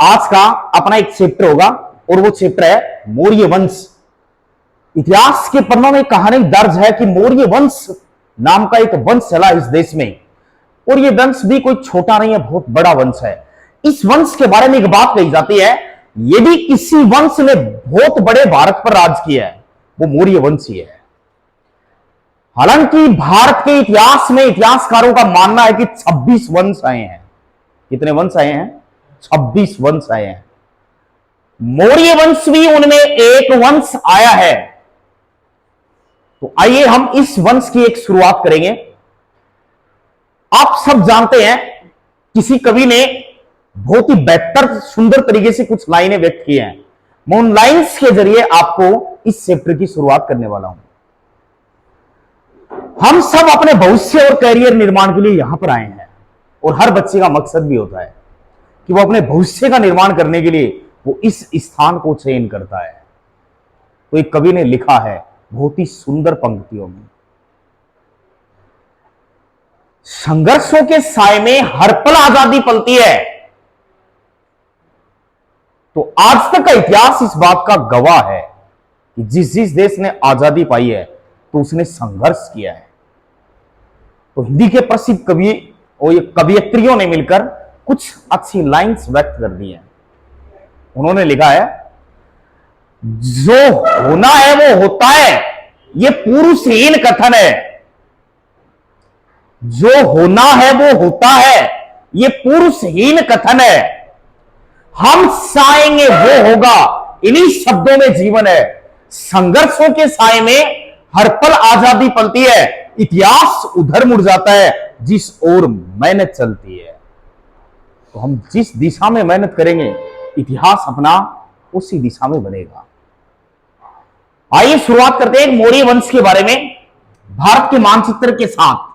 आज का अपना एक चैप्टर होगा और वो चैप्टर है मौर्य वंश। इतिहास के पन्नों में कहानी दर्ज है कि मौर्य वंश नाम का एक वंश चला इस देश में, और ये वंश भी कोई छोटा नहीं है, बहुत बड़ा वंश है। इस वंश के बारे में एक बात कही जाती है, यदि किसी वंश ने बहुत बड़े भारत पर राज किया है वो मौर्य वंश ही है। हालांकि भारत के इतिहास में इतिहासकारों का मानना है कि 26 वंश आए हैं। कितने वंश आए हैं? 26 वंश आए हैं। मौर्य वंश भी उनमें एक वंश आया है। तो आइए हम इस वंश की एक शुरुआत करेंगे। आप सब जानते हैं किसी कवि ने बहुत ही बेहतर सुंदर तरीके से कुछ लाइनें व्यक्त की हैं। मैं उन लाइन्स के जरिए आपको इस चैप्टर की शुरुआत करने वाला हूं। हम सब अपने भविष्य और कैरियर निर्माण के लिए यहां पर आए हैं, और हर बच्चे का मकसद भी होता है कि वो अपने भविष्य का निर्माण करने के लिए वो इस स्थान को चयन करता है। तो एक कवि ने लिखा है बहुत ही सुंदर पंक्तियों में, संघर्षों के साए में हर पल आजादी पलती है। तो आज तक का इतिहास इस बात का गवाह है कि जिस जिस देश ने आजादी पाई है तो उसने संघर्ष किया है। तो हिंदी के प्रसिद्ध कवि और ये कवियत्रियों ने मिलकर कुछ अच्छी लाइंस व्यक्त कर दी हैं। उन्होंने लिखा है, जो होना है वो होता है, ये पुरुषहीन कथन है। जो होना है वो होता है, ये पुरुषहीन कथन है। हम चाहेंगे वो होगा, इन्हीं शब्दों में जीवन है। संघर्षों के साए में हर पल आजादी पलती है। इतिहास उधर मुड़ जाता है जिस ओर मेहनत चलती है। तो हम जिस दिशा में मेहनत करेंगे इतिहास अपना उसी दिशा में बनेगा। आइए शुरुआत करते हैं मौर्य वंश के बारे में भारत के मानचित्र के साथ।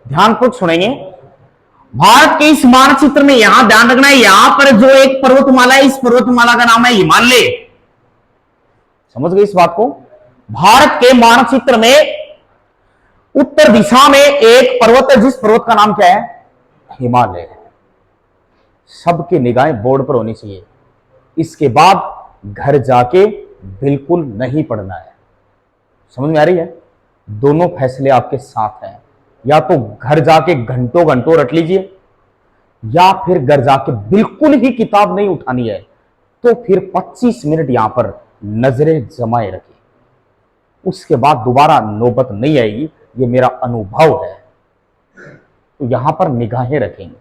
ध्यानपूर्वक सुनेंगे। भारत के इस मानचित्र में यहां ध्यान रखना है, यहां पर जो एक पर्वतमाला है, इस पर्वतमाला का नाम है हिमालय। समझ गए इस बात को? भारत के मानचित्र में उत्तर दिशा में एक पर्वत है, जिस पर्वत का नाम क्या है? हिमालय। सबकी निगाहें बोर्ड पर होनी चाहिए। इसके बाद घर जाके बिल्कुल नहीं पढ़ना है। समझ में आ रही है? दोनों फैसले आपके साथ हैं। या तो घर जाके घंटों घंटों रट लीजिए, या फिर घर जाके बिल्कुल ही किताब नहीं उठानी है, तो फिर 25 मिनट यहां पर नजरें जमाए रखिए। उसके बाद दोबारा नौबत नहीं आएगी, ये मेरा अनुभव है। तो यहां पर निगाहें रखेंगे।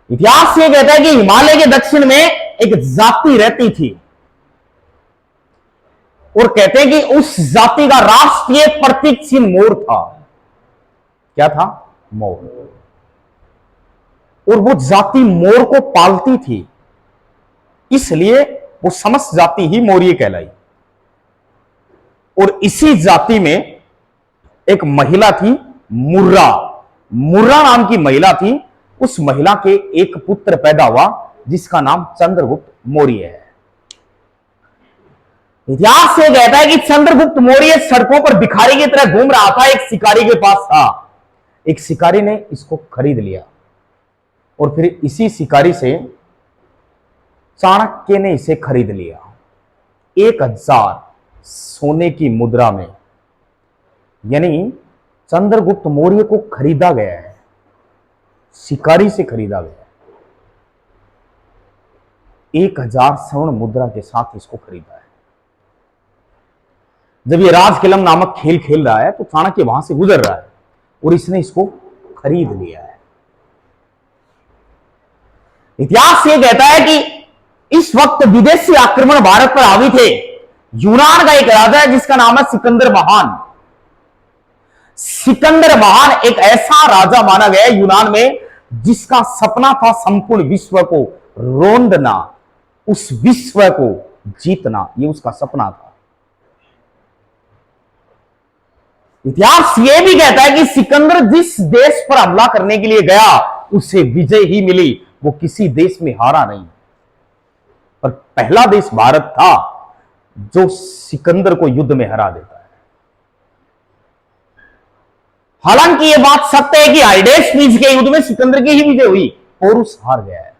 इतिहास ये कहता है कि हिमालय के दक्षिण में एक जाति रहती थी, और कहते हैं कि उस जाति का राष्ट्रीय प्रतीक चिन्ह मोर था। क्या था? मोर। और वो जाति मोर को पालती थी, इसलिए वो समस्त जाति ही मौर्य कहलाई। और इसी जाति में एक महिला थी, मुर्रा। मुर्रा नाम की महिला थी। उस महिला के एक पुत्र पैदा हुआ जिसका नाम चंद्रगुप्त मौर्य है। इतिहास से कहता है कि चंद्रगुप्त मौर्य सड़कों पर भिखारी की तरह घूम रहा था। एक शिकारी के पास था। एक शिकारी ने इसको खरीद लिया, और फिर इसी शिकारी से चाणक्य ने इसे खरीद लिया 1000 सोने की मुद्रा में। यानी चंद्रगुप्त मौर्य को खरीदा गया है, शिकारी से खरीदा गया है। 1000 स्वर्ण मुद्रा के साथ इसको खरीदा है। जब ये राजकिलम नामक खेल खेल रहा है तो चाणक्य वहां से गुजर रहा है, और इसने इसको खरीद लिया है। इतिहास ये कहता है कि इस वक्त विदेशी आक्रमण भारत पर हावी थे। यूनान का एक राजा है जिसका नाम है सिकंदर महान। सिकंदर महान एक ऐसा राजा माना गया यूनान में जिसका सपना था संपूर्ण विश्व को रोंदना, उस विश्व को जीतना, ये उसका सपना था। इतिहास ये भी कहता है कि सिकंदर जिस देश पर हमला करने के लिए गया उसे विजय ही मिली, वो किसी देश में हारा नहीं। पर पहला देश भारत था जो सिकंदर को युद्ध में हरा देता है। हालांकि यह बात सत्य है कि हाइडेस्पीज के युद्ध में सिकंदर की ही विजय हुई, पोरुस हार गया है,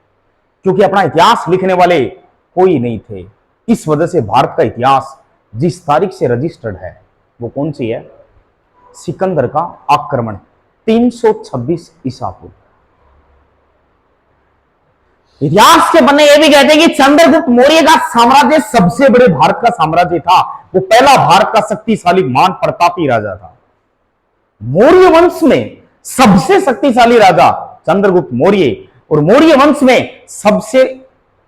क्योंकि अपना इतिहास लिखने वाले कोई नहीं थे। इस वजह से भारत का इतिहास जिस तारीख से रजिस्टर्ड है वो कौन सी है? सिकंदर का आक्रमण 326 ईसा पूर्व। इतिहास के पन्ने ये भी कहते हैं कि चंद्रगुप्त मौर्य का साम्राज्य सबसे बड़े भारत का साम्राज्य था। वो पहला भारत का शक्तिशाली महान प्रतापी राजा था। मौर्य वंश में सबसे शक्तिशाली राजा चंद्रगुप्त मौर्य, और मौर्य वंश में सबसे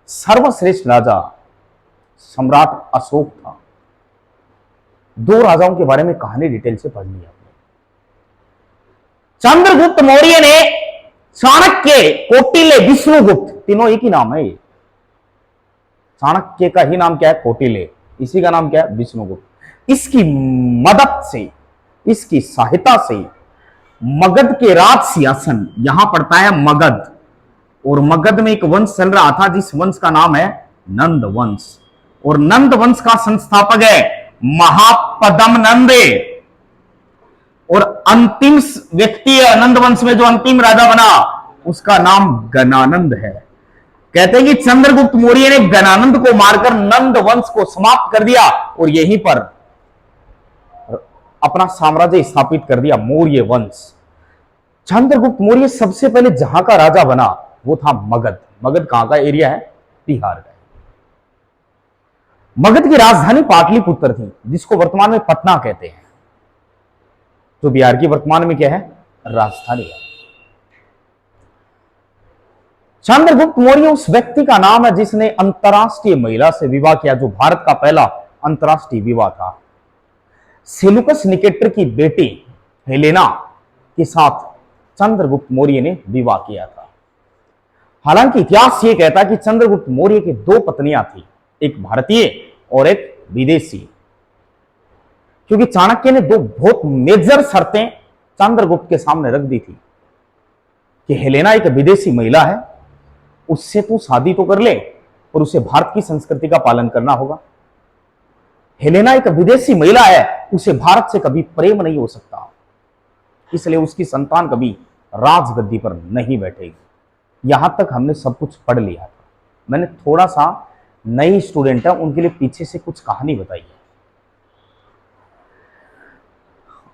सर्वश्रेष्ठ राजा सम्राट अशोक था। दो राजाओं के बारे में कहानी डिटेल से पढ़ ली आपने। चंद्रगुप्त मौर्य ने चाणक्य, कौटिल्य, विष्णुगुप्त, तीनों एक ही नाम है। चाणक्य का ही नाम क्या है? कौटिल्य। इसी का नाम क्या है? विष्णुगुप्त। इसकी मदद से, इसकी सहायता से मगध के राज सिंहासन, यहां पड़ता है मगध, और मगध में एक वंश चल रहा था जिस वंश का नाम है नंद वंश, और नंद वंश का संस्थापक है महापद्म नंद, और अंतिम व्यक्ति है नंद वंश में जो अंतिम राजा बना उसका नाम गणानंद है। कहते हैं कि चंद्रगुप्त मौर्य ने गणानंद को मारकर नंद वंश को समाप्त कर दिया और यहीं पर अपना साम्राज्य स्थापित कर दिया, मौर्य वंश। चंद्रगुप्त मौर्य सबसे पहले जहां का राजा बना वो था मगध। मगध कहां का एरिया है? बिहार का। मगध की राजधानी पाटलिपुत्र थी, जिसको वर्तमान में पटना कहते हैं, जो बिहार की वर्तमान में क्या है? राजधानी है। चंद्रगुप्त मौर्य उस व्यक्ति का नाम है जिसने अंतरराष्ट्रीय महिला से विवाह किया, जो भारत का पहला अंतरराष्ट्रीय विवाह था। सेलुकस निकेटर की बेटी हेलेना के साथ चंद्रगुप्त मौर्य ने विवाह किया था। हालांकि इतिहास ये कहता है कि चंद्रगुप्त मौर्य की दो पत्नियां थी, एक भारतीय और एक विदेशी, क्योंकि चाणक्य ने दो बहुत मेजर शर्तें चंद्रगुप्त के सामने रख दी थी कि हेलेना एक विदेशी महिला है, उससे तू शादी तो कर ले और उसे भारत की संस्कृति का पालन करना होगा। हेलेना एक विदेशी महिला है, उसे भारत से कभी प्रेम नहीं हो सकता, इसलिए उसकी संतान कभी राजगद्दी पर नहीं बैठेगी। यहां तक हमने सब कुछ पढ़ लिया था। मैंने थोड़ा सा नई स्टूडेंट है उनके लिए पीछे से कुछ कहानी बताई है,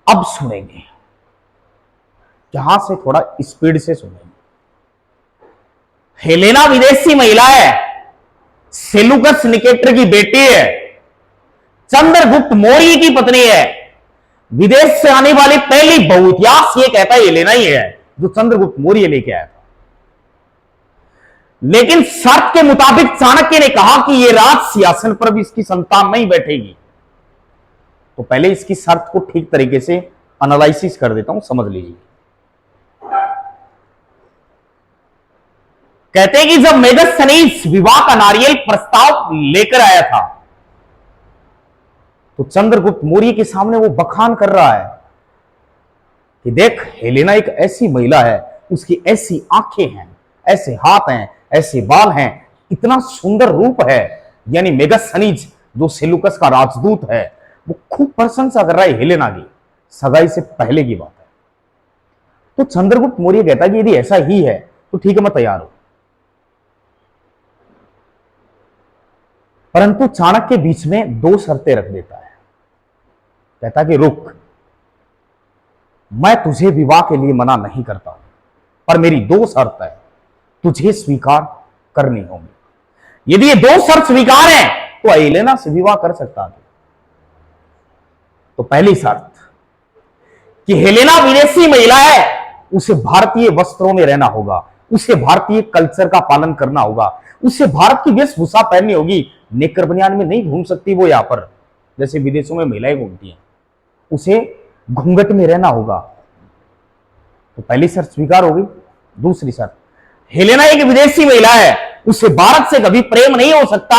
अब सुनेंगे, यहां से थोड़ा स्पीड से सुनेंगे। हेलेना विदेशी महिला है, सेलुकस निकेटर की बेटी है, चंद्रगुप्त मौर्य की पत्नी है, विदेश से आने वाली पहली बहू। इतिहास ये कहता है हेलेना ही है जो चंद्रगुप्त मौर्य लेके आया था। लेकिन शर्त के मुताबिक चाणक्य ने कहा कि यह राज सिंहासन पर भी इसकी संतान नहीं बैठेगी। तो पहले इसकी शर्त को ठीक तरीके से एनालिसिस कर देता हूं, समझ लीजिए। कहते हैं कि जब मेगस्थनीज विवाह का नारियल प्रस्ताव लेकर आया था तो चंद्रगुप्त मौर्य के सामने वो बखान कर रहा है कि देख, हेलेना एक ऐसी महिला है, उसकी ऐसी आंखें हैं, ऐसे हाथ हैं, ऐसे बाल हैं, इतना सुंदर रूप है। यानी मेगस्थनीज जो सेलुकस का राजदूत है वो खूब प्रशंसा कर रहा है हेलेना की, सगाई से पहले की बात है। तो चंद्रगुप्त मौर्य कहता है कि यदि ऐसा ही है तो ठीक है, मैं तैयार हूं। परंतु चाणक्य बीच में दो शर्तें रख देता है। कहता कि रुक, मैं तुझे विवाह के लिए मना नहीं करता, पर मेरी दो शर्त है, तुझे स्वीकार करनी होगी। यदि ये दो शर्त स्वीकार है तो हेलेना से विवाह कर सकता है। तो पहली शर्त कि हेलेना विदेशी महिला है, उसे भारतीय वस्त्रों में रहना होगा, उसे भारतीय कल्चर का पालन करना होगा, उसे भारत की वेशभूषा पहननी होगी। नेकर बनियान में नहीं घूम सकती वो यहां पर जैसे विदेशों में महिलाएं घूमती हैं, उसे घूंघट में रहना होगा। तो पहली शर्त स्वीकार होगी। दूसरी शर्त, हेलेना एक विदेशी महिला है, उसे भारत से कभी प्रेम नहीं हो सकता,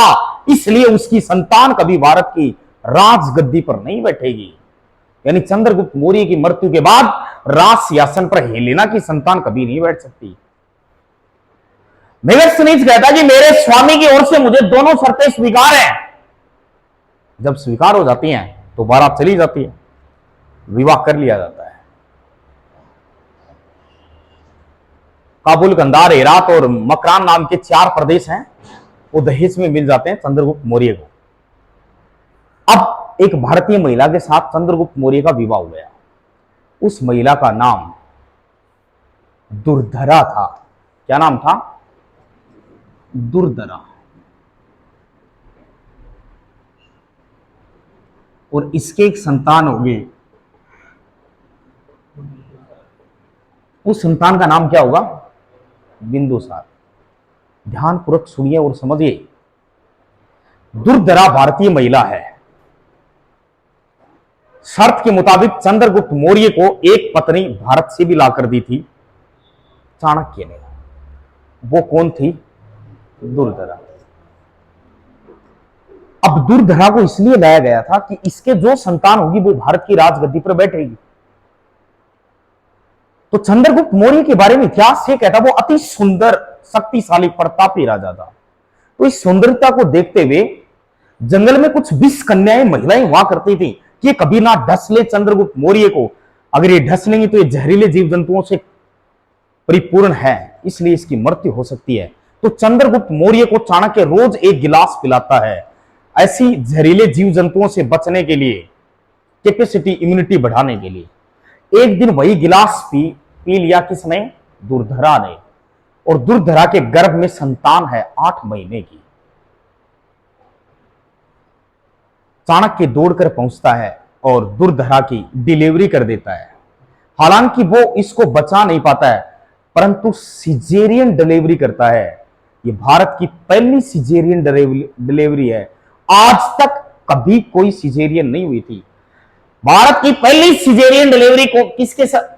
इसलिए उसकी संतान कभी भारत की राजगद्दी पर नहीं बैठेगी। यानी चंद्रगुप्त मौर्य की मृत्यु के बाद राज सिंहासन पर हेलेना की संतान कभी नहीं बैठ सकती। मेगास्थनीज कहता कि मेरे स्वामी की ओर से मुझे दोनों शर्तें स्वीकार हैं। जब स्वीकार हो जाती हैं तो बारात चली जाती है, विवाह कर लिया जाता है। काबुल, कंधार, हेरात और मकरान नाम के 4 प्रदेश हैं, वो दहेज में मिल जाते हैं चंद्रगुप्त मौर्य को। अब एक भारतीय महिला के साथ चंद्रगुप्त मौर्य का विवाह हो गया। उस महिला का नाम दुर्धरा था। क्या नाम था? दुर्धरा। और इसके एक संतान हो गए। उस संतान का नाम क्या होगा? बिंदुसार। ध्यानपूर्वक सुनिए और समझिए। दुर्धरा भारतीय महिला है। शर्त के मुताबिक चंद्रगुप्त मौर्य को एक पत्नी भारत से भी लाकर दी थी चाणक्य ने। वो कौन थी? दुर्धरा। अब दुर्धरा को इसलिए लाया गया था कि इसके जो संतान होगी वो भारत की राजगद्दी पर बैठेगी। तो चंद्रगुप्त मौर्य के बारे में इतिहास ये कहता, वो अति सुंदर, शक्तिशाली, प्रतापी राजा था। तो इस सुंदरता को देखते हुए जंगल में कुछ 20 कन्याएं, महिलाएं हुआ करती थी कि कभी ना ढस ले चंद्रगुप्त मौर्य को। अगर ये ढस लेंगी तो ये जहरीले जीव जंतुओं से परिपूर्ण है, इसलिए इसकी मृत्यु हो सकती है। तो चंद्रगुप्त मौर्य को चाणक्य रोज एक गिलास पिलाता है, ऐसी जहरीले जीव जंतुओं से बचने के लिए, कैपेसिटी, इम्यूनिटी बढ़ाने के लिए। एक दिन वही गिलास पी लिया किसने? दुर्धरा ने। और दुर्धरा के गर्भ में संतान है 8 महीने की। चाणक्य दौड़कर पहुंचता है और दुर्धरा की डिलीवरी कर देता है। हालांकि वो इसको बचा नहीं पाता है, परंतु सिजेरियन डिलीवरी करता है। ये भारत की पहली सिजेरियन डिलीवरी है। आज तक कभी कोई सिजेरियन नहीं हुई थी। भारत की पहली सिजेरियन डिलीवरी को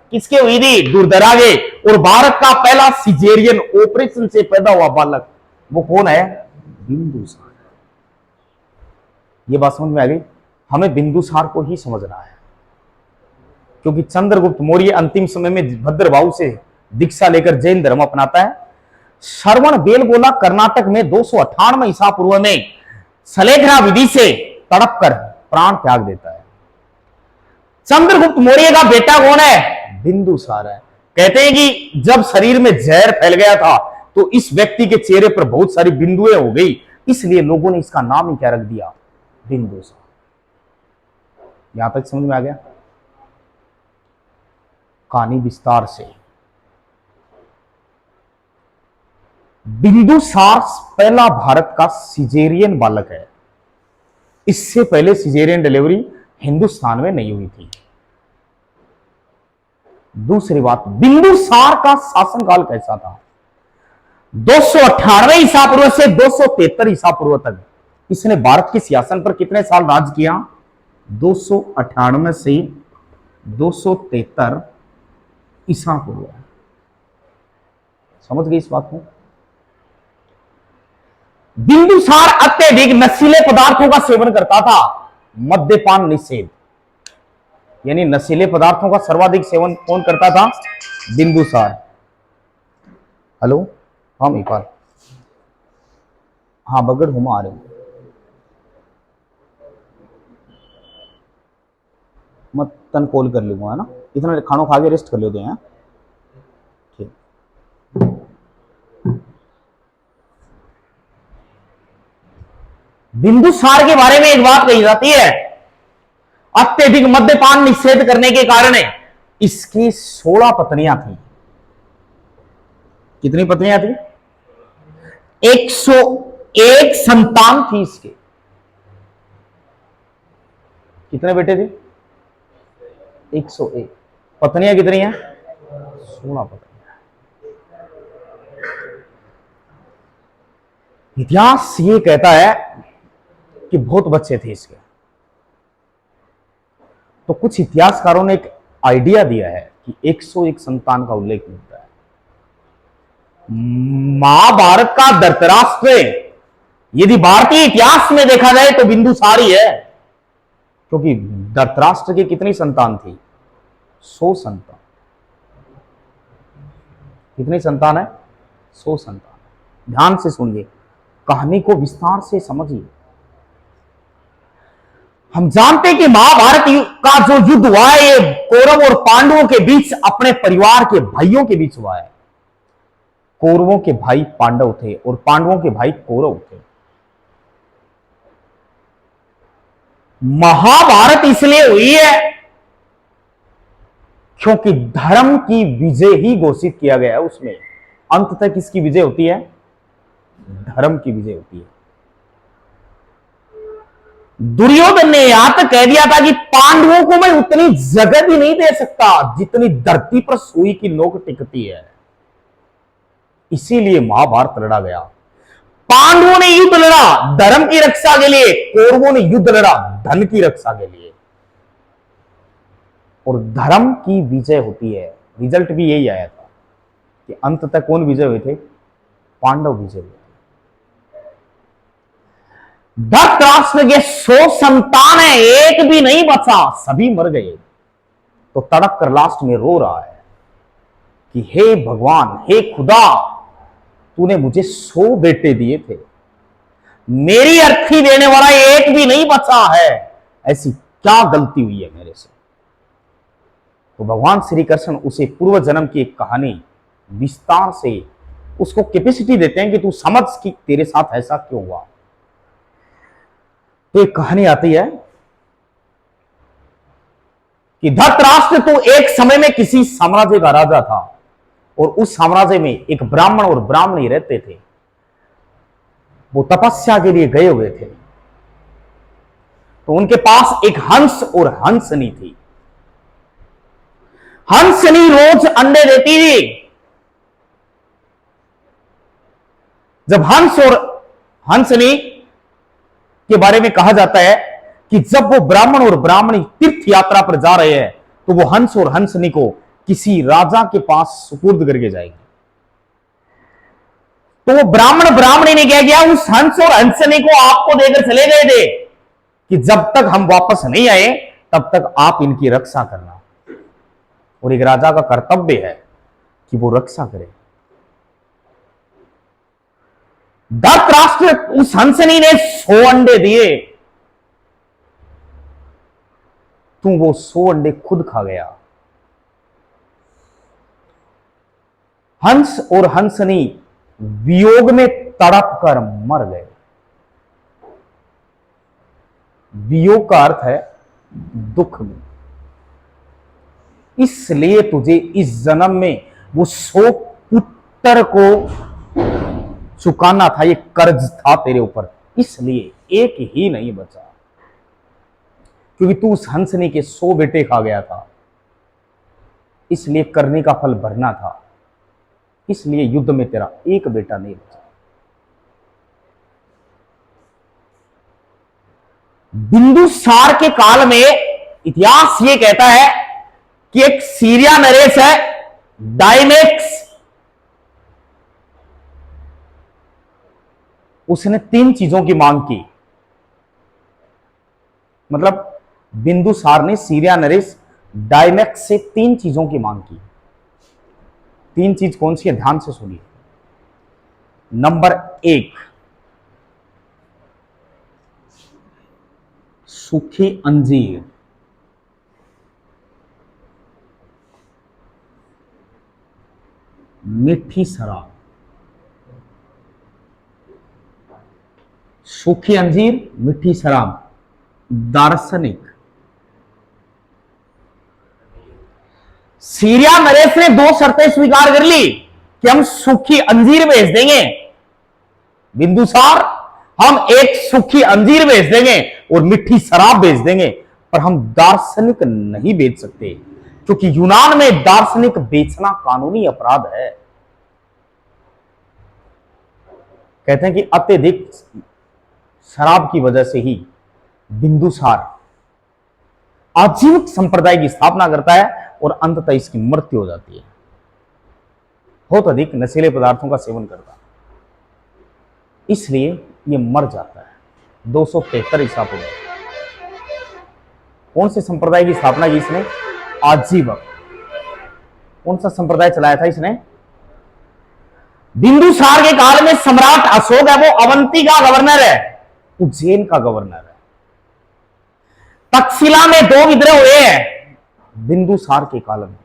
किसके हुई थी? दुर्धरा के। और भारत का पहला सिजेरियन ऑपरेशन से पैदा हुआ बालक वो कौन है? बिंदुसार। ये बात समझ में आ गई? हमें बिंदुसार को ही समझना है, क्योंकि चंद्रगुप्त मौर्य अंतिम समय में भद्रभाव से दीक्षा लेकर जैन धर्म अपनाता है। श्रवण बेलगोला कर्नाटक में 298 ईसा पूर्व में सलेखना विधि से तड़प कर प्राण त्याग देता है। चंद्रगुप्त मौर्य का बेटा कौन है? बिंदुसार है। कहते हैं कि जब शरीर में जहर फैल गया था तो इस व्यक्ति के चेहरे पर बहुत सारी बिंदुएं हो गई, इसलिए लोगों ने इसका नाम ही क्या रख दिया? बिंदुसार। यहां तक समझ में आ गया? कहानी विस्तार से। बिंदुसार पहला भारत का सिजेरियन बालक है। इससे पहले सिजेरियन डिलीवरी हिंदुस्तान में नहीं हुई थी। दूसरी बात, बिंदुसार का शासनकाल कैसा था? 298 ईसा पूर्व से 273 ईसा पूर्व तक इसने भारत के सिंहासन पर कितने साल राज किया? 298 से 273 ईसा पूर्व। समझ गई इस बात को? बिंदुसार अत्यधिक नशीले पदार्थों का सेवन करता था। मद्यपान निषेध, यानी नशीले पदार्थों का सर्वाधिक सेवन कौन करता था? बिंदुसार। हेलो, हाँ मीपाल, हाँ बगड़ हुमा आ रहे मत तन कॉल कर लूंगा, है ना? इतना खाना खा के रेस्ट कर लेते हैं। ठीक। बिंदुसार के बारे में एक बात कही जाती है, अत्यधिक मद्यपान निषेध करने के कारण इसकी 16 पत्नियां थी। कितनी पत्नियां थी? 101 संतान थी इसके। कितने बेटे थे? 101। पत्नियां कितनी हैं? 16 पत्नियां। इतिहास ये कहता है कि बहुत बच्चे थे इसके। तो कुछ इतिहासकारों ने एक आइडिया दिया है कि 101 संतान का उल्लेख मिलता है। महाभारत का धृतराष्ट्र यदि भारतीय इतिहास में देखा जाए तो बिंदुसार ही है, क्योंकि धृतराष्ट्र की कितनी संतान थी? 100 संतान। कितनी संतान है? 100 संतान। ध्यान से सुनिए, कहानी को विस्तार से समझिए। हम जानते हैं कि महाभारत का जो युद्ध हुआ है ये कौरव और पांडवों के बीच, अपने परिवार के भाइयों के बीच हुआ है। कौरवों के भाई पांडव थे और पांडवों के भाई कौरव थे। महाभारत इसलिए हुई है क्योंकि धर्म की विजय ही घोषित किया गया है उसमें। अंत तक किसकी विजय होती है? धर्म की विजय होती है। दुर्योधन ने यहां तक कह दिया था कि पांडवों को मैं उतनी जगह भी नहीं दे सकता जितनी धरती पर सुई की नोक टिकती है। इसीलिए महाभारत लड़ा गया। पांडवों ने युद्ध लड़ा धर्म की रक्षा के लिए, कौरवों ने युद्ध लड़ा धन की रक्षा के लिए। और धर्म की विजय होती है। रिजल्ट भी यही आया था कि अंत तक कौन विजय हुए थे? पांडव विजय हुए। धृतराष्ट्र के 100 संतान है, एक भी नहीं बचा, सभी मर गए। तो तड़प कर लास्ट में रो रहा है कि हे भगवान, हे खुदा, तूने मुझे 100 बेटे दिए थे, मेरी अर्थी देने वाला एक भी नहीं बचा है, ऐसी क्या गलती हुई है मेरे से? तो भगवान श्री कृष्ण उसे पूर्व जन्म की एक कहानी विस्तार से उसको कैपेसिटी देते हैं कि तू समझ कि तेरे साथ ऐसा क्यों हुआ। तो एक कहानी आती है कि धृतराष्ट्र तो एक समय में किसी साम्राज्य का राजा था और उस साम्राज्य में एक ब्राह्मण और ब्राह्मणी रहते थे। वो तपस्या के लिए गए हुए थे। तो उनके पास एक हंस और हंसनी थी। हंसनी रोज अंडे देती थी। जब हंस और हंसनी के बारे में कहा जाता है कि जब वो ब्राह्मण और ब्राह्मणी तीर्थ यात्रा पर जा रहे हैं तो वो हंस और हंसनी को किसी राजा के पास सुपुर्द करके जाएंगे। तो वो ब्राह्मण ब्राह्मणी ने क्या किया, उस हंस और हंसनी को आपको देकर चले गए थे कि जब तक हम वापस नहीं आए तब तक आप इनकी रक्षा करना। और एक राजा का कर्तव्य है कि वो रक्षा करे। धृतराष्ट्र उस हंसनी ने 100 अंडे दिए, तू वो 100 अंडे खुद खा गया। हंस और हंसनी वियोग में तड़प कर मर गए। वियोग का अर्थ है दुख में। इसलिए तुझे इस जन्म में वो 100 पुत्र को चुकाना था, ये कर्ज था तेरे ऊपर, इसलिए एक ही नहीं बचा, क्योंकि तू उस हंसनी के 100 बेटे खा गया था, इसलिए करने का फल भरना था, इसलिए युद्ध में तेरा एक बेटा नहीं बचा। बिंदुसार के काल में इतिहास ये कहता है कि एक सीरिया नरेश है डायमेक्स, उसने 3 चीजों की मांग की। मतलब बिंदुसार ने सीरिया नरेश डायमेक्स से 3 चीजों की मांग की। 3 चीज कौन सी है? ध्यान से सुनिए। नंबर 1, सूखी अंजीर। मीठी शराब। सूखी अंजीर, मीठी शराब। दार्शनिक। सीरिया नरेश ने 2 शर्तें स्वीकार कर ली कि हम सूखी अंजीर भेज देंगे। बिंदुसार, हम एक सूखी अंजीर भेज देंगे और मीठी शराब भेज देंगे, पर हम दार्शनिक नहीं बेच सकते, क्योंकि यूनान में दार्शनिक बेचना कानूनी अपराध है। कहते हैं कि अत्यधिक शराब की वजह से ही बिंदुसार आजीविक संप्रदाय की स्थापना करता है और अंततः इसकी मृत्यु हो जाती है। बहुत अधिक नशीले पदार्थों का सेवन करता, इसलिए ये मर जाता है 273 ईसा पूर्व। कौन से संप्रदाय की स्थापना की इसने? आजीवक। कौन सा संप्रदाय चलाया था इसने? बिंदुसार के काल में सम्राट अशोक है, वो अवंती का गवर्नर है, उज्जैन का गवर्नर है। तक्षशिला में 2 विद्रोह हुए हैं बिंदुसार के काल में।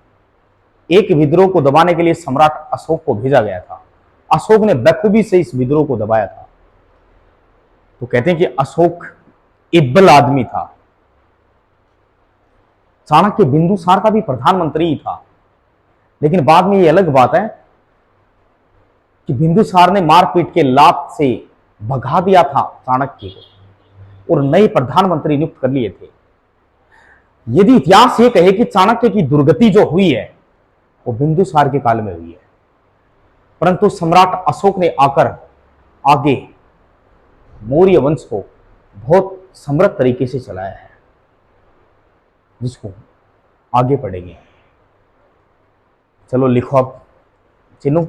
एक विद्रोह को दबाने के लिए सम्राट अशोक को भेजा गया था, अशोक ने बखूबी से इस विद्रोह को दबाया था। तो कहते हैं कि अशोक इब्बल आदमी था। चाणक्य बिंदुसार का भी प्रधानमंत्री ही था, लेकिन बाद में ये अलग बात है कि बिंदुसार ने मारपीट के लात से भगा दिया था चाणक्य को और नए प्रधानमंत्री नियुक्त कर लिए थे। यदि इतिहास ये कहे कि चाणक्य की दुर्गति जो हुई है वो बिंदुसार के काल में हुई है, परंतु सम्राट अशोक ने आकर आगे मौर्य वंश को बहुत समृद्ध तरीके से चलाया है, जिसको आगे पढ़ेंगे। चलो लिखो अब चिन्हू।